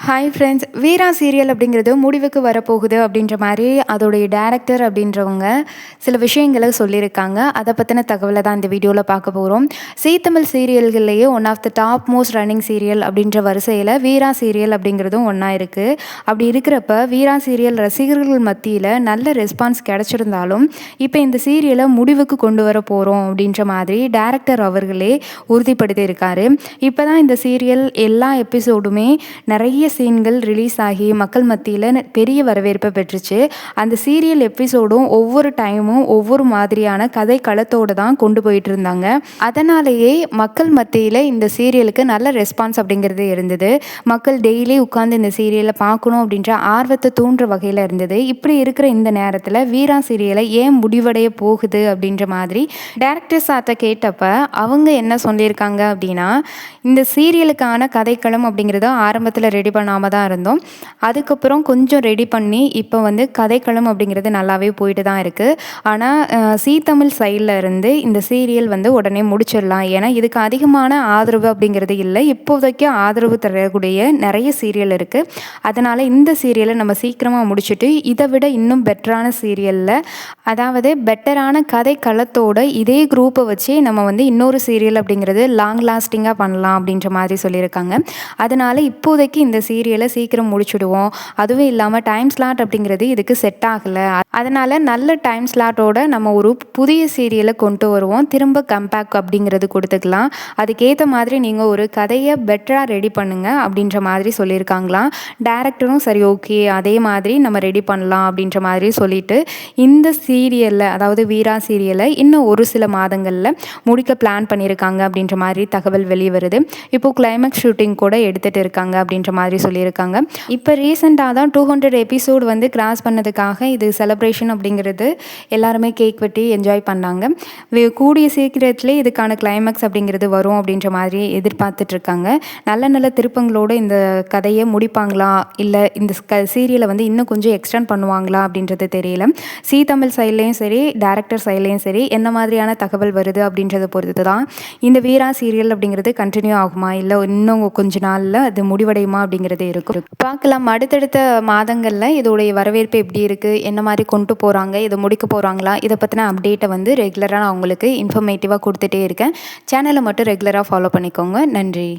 Hi friends, வீரா serial அப்படிங்கிறது முடிவுக்கு வரப்போகுது அப்படின்ற மாதிரி அதோடைய டேரக்டர் அப்படின்றவங்க சில விஷயங்களை சொல்லியிருக்காங்க. அதை பற்றின தகவலை தான் இந்த வீடியோவில் பார்க்க போகிறோம். சீ தமிழ் சீரியல்கள்லேயே one of the top most running serial அப்படின்ற வரிசையில் வீரா சீரியல் அப்படிங்கிறதும் ஒன்றா இருக்குது. அப்படி இருக்கிறப்ப வீரா சீரியல் ரசிகர்கள் மத்தியில் நல்ல ரெஸ்பான்ஸ் கிடச்சிருந்தாலும் இப்போ இந்த சீரியலை முடிவுக்கு கொண்டு வர போகிறோம் அப்படின்ற மாதிரி டேரக்டர் அவர்களே உறுதிப்படுத்தியிருக்காரு. இப்போ தான் இந்த சீரியல் எல்லா எபிசோடுமே நிறைய சீன்கள் ரிலீஸ் ஆகி மக்கள் மத்தியில் பெரிய வரவேற்பை பெற்றுச்சு. அந்த சீரியல் எபிசோடும் ஒவ்வொரு டைமும் ஒவ்வொரு மாதிரியான கதை களத்தோடு தான் கொண்டு போயிட்டு இருந்தாங்க. அதனாலேயே மக்கள் மத்தியில் இந்த சீரியலுக்கு நல்ல ரெஸ்பான்ஸ் அப்படிங்கிறது இருந்தது. மக்கள் டெய்லி உட்காந்து இந்த சீரியலை பார்க்கணும் அப்படின்ற ஆர்வத்தை தூண்டுற வகையில் இருந்தது. இப்படி இருக்கிற இந்த நேரத்தில் வீரா சீரியலை ஏன் முடிவடைய போகுது அப்படின்ற மாதிரி டேரக்டர் சார்ட்ட கேட்டப்ப அவங்க என்ன சொல்லியிருக்காங்க அப்படின்னா, இந்த சீரியலுக்கான கதைக்களம் அப்படிங்கிறத ஆரம்பத்தில் ரெடி பண்ணாமல் தான் இருந்தோம். அதுக்கப்புறம் கொஞ்சம் ரெடி பண்ணி இப்போ வந்து கதைக்களம் அப்படிங்கிறது நல்லாவே போயிட்டு தான் இருக்குது. ஆனால் சீ தமிழ் சைடில் இருந்து இந்த சீரியல் வந்து உடனே முடிச்சிடலாம், ஏன்னா இதுக்கு அதிகமான ஆதரவு அப்படிங்கிறது இல்லை. இப்போதைக்கு ஆதரவு தரக்கூடிய நிறைய சீரியல் இருக்குது. அதனால் இந்த சீரியலை நம்ம சீக்கிரமாக முடிச்சுட்டு இதை விட இன்னும் பெட்டரான சீரியலில், அதாவது பெட்டரான கதை களத்தோட இதே குரூப்பை வச்சு நம்ம வந்து இன்னொரு சீரியல் அப்படிங்கிறது லாங் லாஸ்டிங்காக பண்ணலாம் அப்படின்ற மாதிரி சொல்லியிருக்காங்க. அதனால் இப்போதைக்கு இந்த சீரியலை சீக்கிரம் முடிச்சுடுவோம். அதுவும் இல்லாமல் டைம் ஸ்லாட் அப்படிங்கிறது இதுக்கு செட் ஆகலை. அதனால் நல்ல டைம் ஸ்லாட்டோட நம்ம ஒரு புதிய சீரியலை கொண்டு வருவோம். திரும்ப கம்பேக் அப்படிங்கிறது கொடுத்துக்கலாம். அதுக்கேற்ற மாதிரி நீங்கள் ஒரு கதையை பெட்டராக ரெடி பண்ணுங்கள் அப்படின்ற மாதிரி சொல்லியிருக்காங்களாம். டேரக்டரும் சரி, ஓகே, அதே மாதிரி நம்ம ரெடி பண்ணலாம் அப்படின்ற மாதிரி சொல்லிட்டு இந்த சீரியலில், அதாவது வீரா சீரியலை இன்னும் ஒரு சில மாதங்களில் முடிக்க பிளான் பண்ணியிருக்காங்க அப்படின்ற மாதிரி தகவல் வெளியே வருது. இப்போது கிளைமேக்ஸ் ஷூட்டிங் கூட எடுத்துகிட்டு இருக்காங்க அப்படின்ற மாதிரி சொல்லியிருக்காங்க. இப்போ ரீசெண்டாக தான் 200 எபிசோடு வந்து கிராஸ் பண்ணதுக்காக இது செலிப்ரேஷன் அப்படிங்கிறது எல்லாருமே கேக் வெட்டி என்ஜாய் பண்ணாங்க. கூடிய சீக்கிரத்திலே இதுக்கான கிளைமேக்ஸ் அப்படிங்கிறது வரும் அப்படின்ற மாதிரி எதிர்பார்த்துட்ருக்காங்க. நல்ல நல்ல திருப்பங்களோடு இந்த கதையை முடிப்பாங்களா, இல்லை இந்த சீரியலை வந்து இன்னும் கொஞ்சம் எக்ஸ்டெண்ட் பண்ணுவாங்களா அப்படின்றது தெரியல. சீ தமிழ் சைட்லேயும் சரி, டேரக்டர் சைட்லேயும் சரி, என்ன மாதிரியான தகவல் வருது அப்படின்றத பொறுத்து தான் இந்த வீரா சீரியல் அப்படிங்கிறது கண்டினியூ ஆகுமா, இல்லை இன்னும் கொஞ்ச நாளில் அது முடிவடையுமா அப்படிங்கிறது இருக்கும். பார்க்கலாம் அடுத்தடுத்த மாதங்களில் இதோடைய வரவேற்பு எப்படி இருக்குது, என்ன மாதிரி கொண்டு போகிறாங்க, இதை முடிக்க போகிறாங்களா, இதை பற்றின அப்டேட்டை வந்து ரெகுலராக நான் உங்களுக்கு இன்ஃபர்மேட்டிவாக கொடுத்துட்டே இருக்கேன். சேனலை மட்டும் ரெகுலராக ஃபாலோ பண்ணிக்கோங்க. நன்றி.